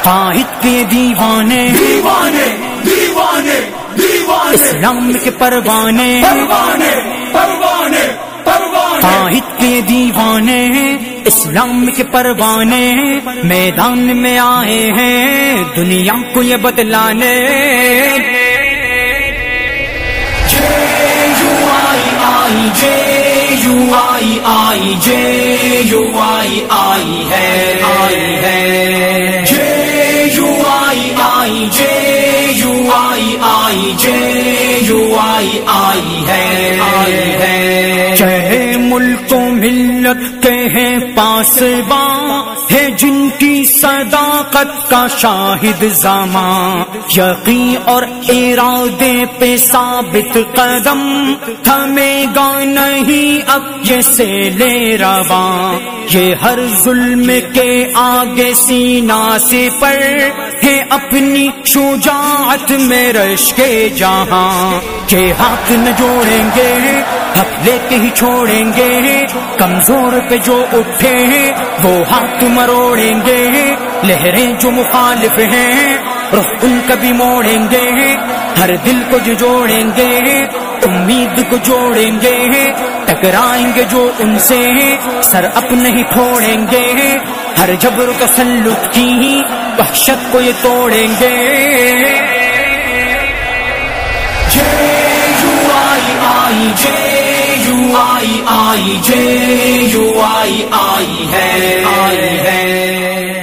قائد کے دیوانے دیوانے دیوانے دیوانے اسلام کے پروانے پروانے پروانے پروانے قائد کے دیوانے اسلام کے پروانے میدان میں آئے ہیں دنیا کو یہ بتلانے آئی ہے چاہے ملک و ملت کے ہیں پاسباں ہے جن کی صداقت کا شاہد زمان یقین اور ارادے پہ ثابت قدم تھمے گا نہیں اب یہ سیلِ رواں یہ ہر ظلم کے آگے سینہ سے پر ہے اپنی شجاعت میں رش کے جہاں کہ ہاتھ نہ جوڑیں گے حق لے کے ہی چھوڑیں گے کمزور پہ جو اٹھے ہیں وہ ہاتھ مروڑیں گے لہریں جو مخالف ہیں رخ ان کا بھی موڑیں گے ہر دل کو جو جوڑیں گے امید کو جوڑیں گے ٹکرائیں گے جو ان سے سر اپنے ہی پھوڑیں گے ہر جبر تسلط کی وحشت کو یہ توڑیں گے آئی ہے